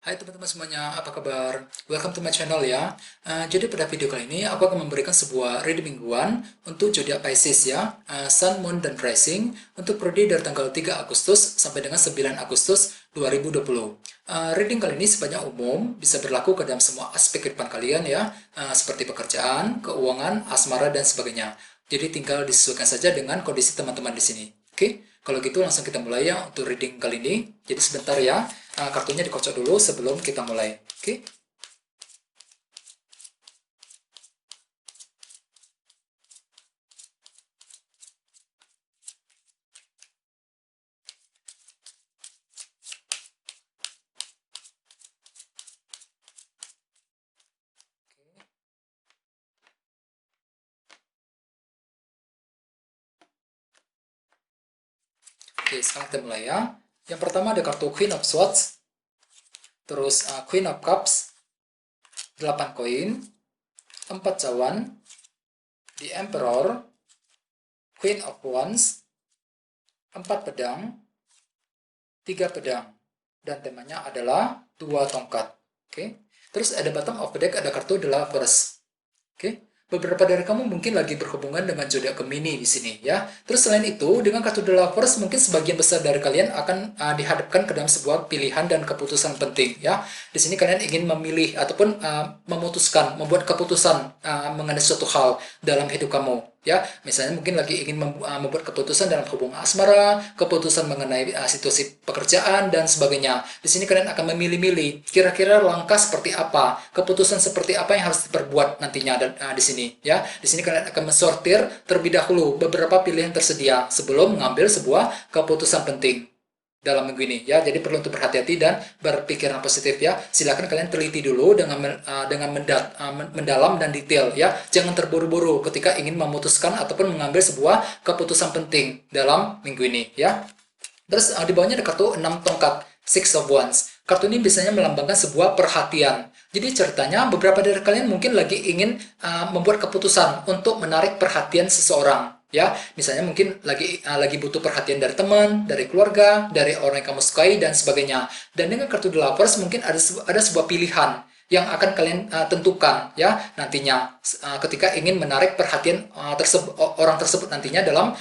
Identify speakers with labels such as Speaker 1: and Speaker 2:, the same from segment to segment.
Speaker 1: Hai teman-teman semuanya, apa kabar? Welcome to my channel ya. Jadi pada video kali ini aku akan memberikan sebuah reading mingguan untuk zodiak Pisces ya, Sun, Moon, dan Rising untuk periode dari tanggal 3 Agustus sampai dengan 9 Agustus 2020. Reading kali ini sifatnya umum, bisa berlaku ke dalam semua aspek kehidupan kalian ya, seperti pekerjaan, keuangan, asmara, dan sebagainya. Jadi tinggal disesuaikan saja dengan kondisi teman-teman di sini. Oke? Kalau gitu langsung kita mulai ya untuk reading kali ini. Jadi sebentar ya, kartunya dikocok dulu sebelum kita mulai. Oke? Oke, sekarang kita mulai ya. Yang pertama ada kartu Queen of Swords, terus Queen of Cups, 8 koin, 4 cawan, The Emperor, Queen of Wands, 4 pedang, 3 pedang, dan temanya adalah 2 tongkat. Oke. Terus ada bottom of the deck, ada kartu The Lovers. Oke. Beberapa dari kamu mungkin lagi berhubungan dengan zodiak Gemini di sini ya. Terus selain itu, dengan kartu The Lovers mungkin sebagian besar dari kalian akan dihadapkan ke dalam sebuah pilihan dan keputusan penting ya. Di sini kalian ingin memilih ataupun memutuskan, membuat keputusan mengenai suatu hal dalam hidup kamu ya. Misalnya mungkin lagi ingin membuat keputusan dalam hubungan asmara, keputusan mengenai situasi pekerjaan dan sebagainya. Di sini kalian akan memilih-milih kira-kira langkah seperti apa, keputusan seperti apa yang harus diperbuat nantinya di sini ya. Di sini kalian akan mensortir terlebih dahulu beberapa pilihan tersedia sebelum mengambil sebuah keputusan penting dalam minggu ini ya. Jadi perlu untuk berhati-hati dan berpikiran positif ya. Silakan kalian teliti dulu dengan mendalam dan detail ya. Jangan terburu-buru ketika ingin memutuskan ataupun mengambil sebuah keputusan penting dalam minggu ini ya. Terus di bawahnya ada kartu 6 tongkat, Six of Wands. Kartu ini biasanya melambangkan sebuah perhatian. Jadi ceritanya beberapa dari kalian mungkin lagi ingin membuat keputusan untuk menarik perhatian seseorang. Ya, misalnya mungkin lagi butuh perhatian dari teman, dari keluarga, dari orang yang kamu sukai dan sebagainya. Dan dengan kartu The Lovers mungkin ada sebuah pilihan yang akan kalian tentukan ya nantinya ketika ingin menarik perhatian orang tersebut nantinya dalam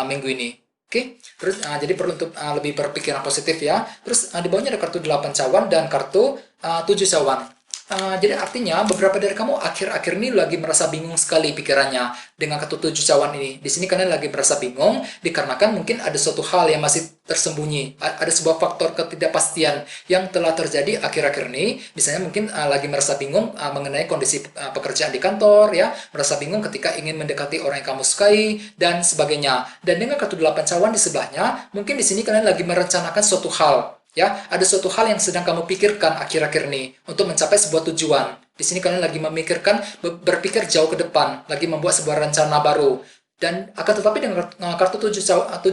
Speaker 1: minggu ini. Oke, terus jadi perlu untuk lebih berpikiran positif ya. Terus di bawahnya ada kartu 8 cawan dan kartu 7 cawan. Jadi artinya beberapa dari kamu akhir-akhir ini lagi merasa bingung sekali pikirannya dengan kartu 7 cawan ini. Di sini kalian lagi merasa bingung dikarenakan mungkin ada suatu hal yang masih tersembunyi. Ada sebuah faktor ketidakpastian yang telah terjadi akhir-akhir ini. Misalnya mungkin lagi merasa bingung mengenai kondisi pekerjaan di kantor ya, merasa bingung ketika ingin mendekati orang yang kamu sukai dan sebagainya. Dan dengan kartu 8 cawan di sebelahnya, mungkin di sini kalian lagi merencanakan suatu hal. Ya, ada suatu hal yang sedang kamu pikirkan akhir-akhir ini untuk mencapai sebuah tujuan. Di sini kalian lagi memikirkan, berpikir jauh ke depan, lagi membuat sebuah rencana baru. Dan akan tetapi dengan kartu 7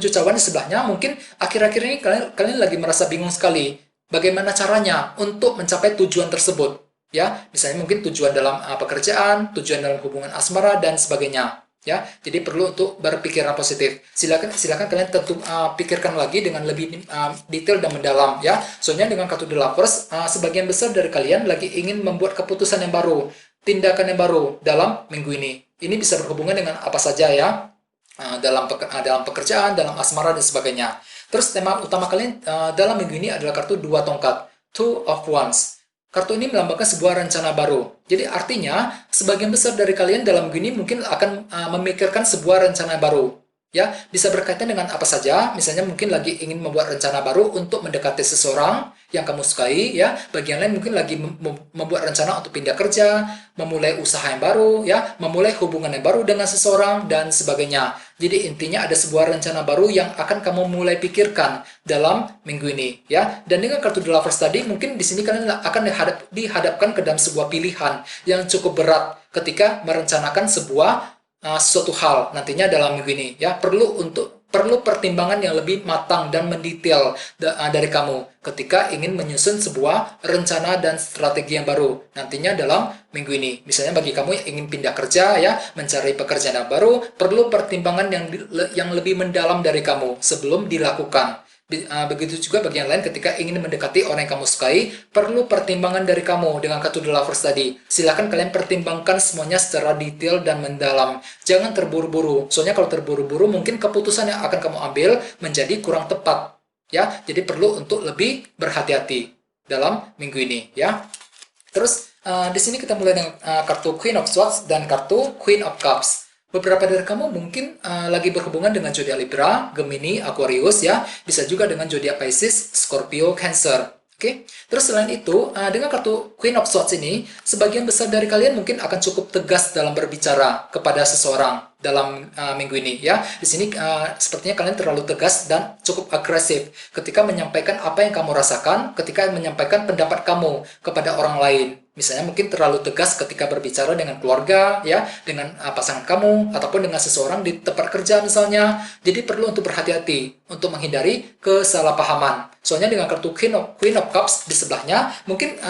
Speaker 1: cawan di sebelahnya, mungkin akhir-akhir ini kalian lagi merasa bingung sekali. Bagaimana caranya untuk mencapai tujuan tersebut? Ya, misalnya mungkin tujuan dalam pekerjaan, tujuan dalam hubungan asmara, dan sebagainya. Ya, jadi perlu untuk berpikiran positif. Silakan kalian tentu pikirkan lagi dengan lebih detail dan mendalam ya. Soalnya dengan kartu The Lovers, sebagian besar dari kalian lagi ingin membuat keputusan yang baru, tindakan yang baru dalam minggu ini. Ini bisa berhubungan dengan apa saja ya, dalam pekerjaan, dalam asmara dan sebagainya. Terus tema utama kalian dalam minggu ini adalah kartu 2 tongkat, Two of Wands. Kartu ini melambangkan sebuah rencana baru. Jadi artinya, sebagian besar dari kalian dalam gini mungkin akan memikirkan sebuah rencana baru. Ya, bisa berkaitan dengan apa saja. Misalnya mungkin lagi ingin membuat rencana baru untuk mendekati seseorang yang kamu sukai, ya. Bagian lain mungkin lagi membuat rencana untuk pindah kerja, memulai usaha yang baru, ya, memulai hubungan yang baru dengan seseorang dan sebagainya. Jadi intinya ada sebuah rencana baru yang akan kamu mulai pikirkan dalam minggu ini, ya. Dan dengan kartu The Lovers tadi, mungkin di sini kalian akan dihadapkan ke dalam sebuah pilihan yang cukup berat ketika merencanakan sebuah suatu hal nantinya dalam minggu ini ya. Perlu pertimbangan yang lebih matang dan mendetail dari kamu ketika ingin menyusun sebuah rencana dan strategi yang baru nantinya dalam minggu ini. Misalnya bagi kamu yang ingin pindah kerja ya, mencari pekerjaan yang baru, perlu pertimbangan yang lebih mendalam dari kamu sebelum dilakukan. Begitu juga bagi yang lain ketika ingin mendekati orang yang kamu sukai, perlu pertimbangan dari kamu dengan kartu The Lovers tadi. Silahkan kalian pertimbangkan semuanya secara detail dan mendalam. Jangan terburu-buru. Soalnya kalau terburu-buru mungkin keputusan yang akan kamu ambil menjadi kurang tepat. Ya, jadi perlu untuk lebih berhati-hati dalam minggu ini. Ya. Terus di sini kita mulai dengan kartu Queen of Swords dan kartu Queen of Cups. Beberapa dari kamu mungkin lagi berhubungan dengan zodiak Libra, Gemini, Aquarius ya. Bisa juga dengan zodiak Pisces, Scorpio, Cancer. Oke. Terus selain itu, dengan kartu Queen of Swords ini, sebagian besar dari kalian mungkin akan cukup tegas dalam berbicara kepada seseorang dalam minggu ini ya. Di sini sepertinya kalian terlalu tegas dan cukup agresif ketika menyampaikan apa yang kamu rasakan, ketika menyampaikan pendapat kamu kepada orang lain. Misalnya mungkin terlalu tegas ketika berbicara dengan keluarga, ya, dengan pasangan kamu, ataupun dengan seseorang di tempat kerja misalnya. Jadi perlu untuk berhati-hati untuk menghindari kesalahpahaman. Soalnya dengan kartu Queen of Cups di sebelahnya, mungkin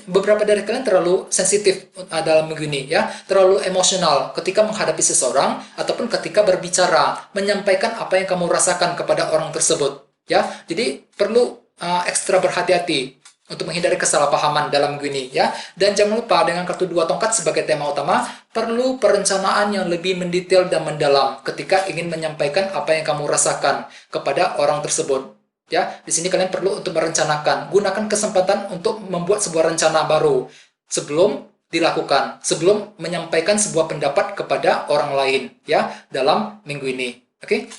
Speaker 1: beberapa dari kalian terlalu sensitif dalam minggu ini, ya, terlalu emosional ketika menghadapi seseorang, ataupun ketika berbicara, menyampaikan apa yang kamu rasakan kepada orang tersebut. Ya, jadi perlu ekstra berhati-hati untuk menghindari kesalahpahaman dalam minggu ini ya. Dan jangan lupa dengan kartu 2 tongkat sebagai tema utama, perlu perencanaan yang lebih mendetail dan mendalam ketika ingin menyampaikan apa yang kamu rasakan kepada orang tersebut. Ya, di sini kalian perlu untuk merencanakan. Gunakan kesempatan untuk membuat sebuah rencana baru sebelum dilakukan, sebelum menyampaikan sebuah pendapat kepada orang lain ya dalam minggu ini. Oke.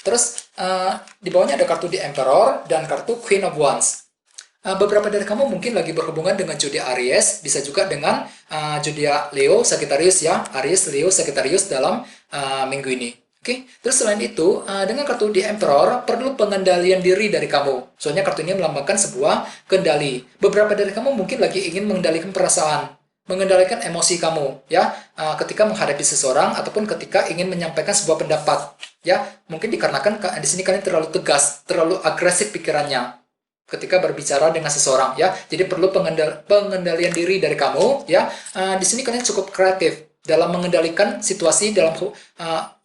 Speaker 1: Terus di bawahnya ada kartu The Emperor dan kartu Queen of Wands. Beberapa dari kamu mungkin lagi berhubungan dengan zodiak Aries, bisa juga dengan zodiak Leo, Sagittarius ya, Aries, Leo, Sagittarius dalam minggu ini. Oke, terus selain itu, dengan kartu The Emperor, perlu pengendalian diri dari kamu. Soalnya kartu ini melambangkan sebuah kendali. Beberapa dari kamu mungkin lagi ingin mengendalikan perasaan, mengendalikan emosi kamu, ya, ketika menghadapi seseorang, ataupun ketika ingin menyampaikan sebuah pendapat. Ya, mungkin dikarenakan di sini kalian terlalu tegas, terlalu agresif pikirannya ketika berbicara dengan seseorang ya. Jadi perlu pengendalian diri dari kamu ya. Di sini kalian cukup kreatif dalam mengendalikan situasi dalam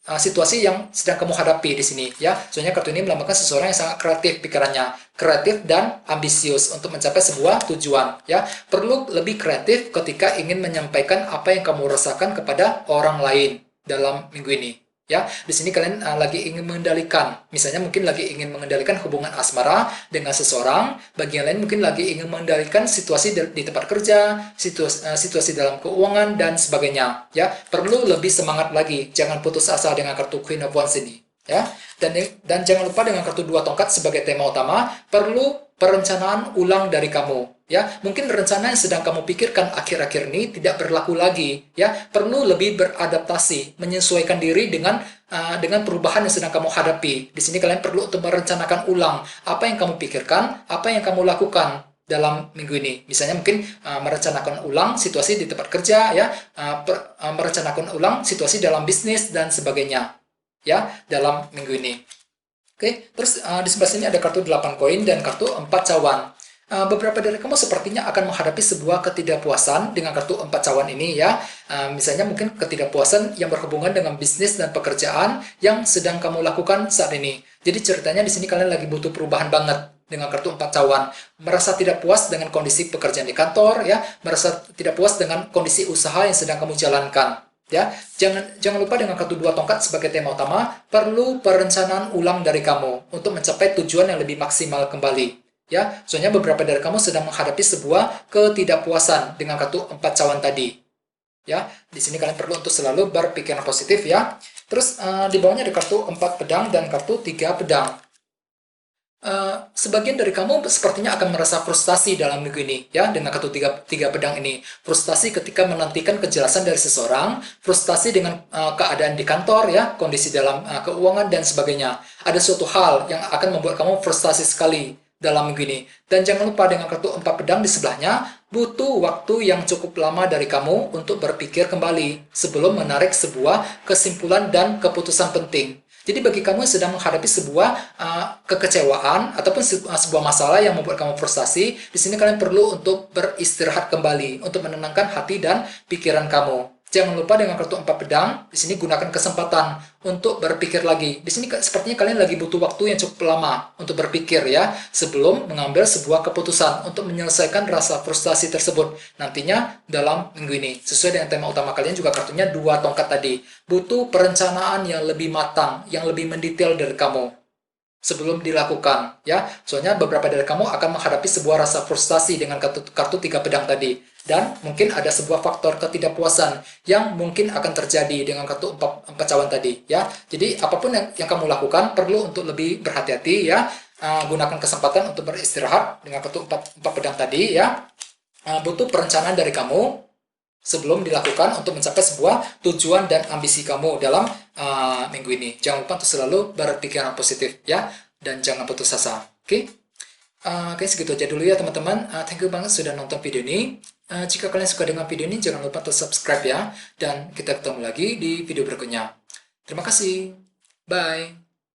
Speaker 1: situasi yang sedang kamu hadapi di sini ya. Soalnya kartu ini melambangkan seseorang yang sangat kreatif pikirannya, kreatif dan ambisius untuk mencapai sebuah tujuan ya. Perlu lebih kreatif ketika ingin menyampaikan apa yang kamu rasakan kepada orang lain dalam minggu ini. Ya, di sini kalian lagi ingin mengendalikan, misalnya mungkin lagi ingin mengendalikan hubungan asmara dengan seseorang, bagi yang lain mungkin lagi ingin mengendalikan situasi di tempat kerja, situasi dalam keuangan dan sebagainya. Ya, perlu lebih semangat lagi, jangan putus asa dengan kartu Queen of Wands ini. Ya, dan jangan lupa dengan kartu 2 tongkat sebagai tema utama, perlu perencanaan ulang dari kamu. Ya, mungkin rencana yang sedang kamu pikirkan akhir-akhir ini tidak berlaku lagi. Ya, perlu lebih beradaptasi, menyesuaikan diri dengan perubahan yang sedang kamu hadapi. Di sini kalian perlu untuk merencanakan ulang apa yang kamu pikirkan, apa yang kamu lakukan dalam minggu ini. Misalnya mungkin merencanakan ulang situasi di tempat kerja, ya, merencanakan ulang situasi dalam bisnis dan sebagainya. Ya, dalam minggu ini. Oke, terus di sebelah sini ada kartu 8 koin dan kartu 4 cawan. Beberapa dari kamu sepertinya akan menghadapi sebuah ketidakpuasan dengan kartu 4 cawan ini ya. Misalnya mungkin ketidakpuasan yang berhubungan dengan bisnis dan pekerjaan yang sedang kamu lakukan saat ini. Jadi ceritanya di sini kalian lagi butuh perubahan banget dengan kartu 4 cawan. Merasa tidak puas dengan kondisi pekerjaan di kantor ya, merasa tidak puas dengan kondisi usaha yang sedang kamu jalankan. Ya, jangan lupa dengan kartu 2 tongkat sebagai tema utama, perlu perencanaan ulang dari kamu untuk mencapai tujuan yang lebih maksimal kembali. Ya, soalnya beberapa dari kamu sedang menghadapi sebuah ketidakpuasan dengan kartu 4 cawan tadi. Ya, di sini kalian perlu untuk selalu berpikiran positif ya. Terus di bawahnya ada kartu 4 pedang dan kartu 3 pedang. Sebagian dari kamu sepertinya akan merasa frustasi dalam minggu ini ya dengan kartu tiga pedang ini. Frustasi ketika menantikan kejelasan dari seseorang, frustasi dengan keadaan di kantor ya, kondisi dalam keuangan dan sebagainya. Ada suatu hal yang akan membuat kamu frustasi sekali dalam minggu ini. Dan jangan lupa dengan kartu 4 pedang di sebelahnya, butuh waktu yang cukup lama dari kamu untuk berpikir kembali sebelum menarik sebuah kesimpulan dan keputusan penting. Jadi bagi kamu yang sedang menghadapi sebuah kekecewaan ataupun sebuah masalah yang membuat kamu frustasi, di sini kalian perlu untuk beristirahat kembali untuk menenangkan hati dan pikiran kamu. Jangan lupa dengan kartu 4 pedang, di sini gunakan kesempatan untuk berpikir lagi. Di sini sepertinya kalian lagi butuh waktu yang cukup lama untuk berpikir ya, sebelum mengambil sebuah keputusan untuk menyelesaikan rasa frustasi tersebut nantinya dalam minggu ini. Sesuai dengan tema utama kalian juga kartunya 2 tongkat tadi. Butuh perencanaan yang lebih matang, yang lebih mendetail dari kamu sebelum dilakukan ya. Soalnya beberapa dari kamu akan menghadapi sebuah rasa frustasi dengan kartu 3 pedang tadi. Dan mungkin ada sebuah faktor ketidakpuasan yang mungkin akan terjadi dengan kartu 4 cawan tadi ya. Jadi apapun yang kamu lakukan perlu untuk lebih berhati-hati ya. Gunakan kesempatan untuk beristirahat dengan kartu 4 pedang tadi ya. Butuh perencanaan dari kamu sebelum dilakukan untuk mencapai sebuah tujuan dan ambisi kamu dalam minggu ini. Jangan lupa untuk selalu berpikiran positif ya, dan jangan putus asa. Oke? Oke, segitu aja dulu ya teman-teman. Thank you banget sudah nonton video ini. Jika kalian suka dengan video ini, jangan lupa untuk subscribe ya. Dan kita ketemu lagi di video berikutnya. Terima kasih. Bye.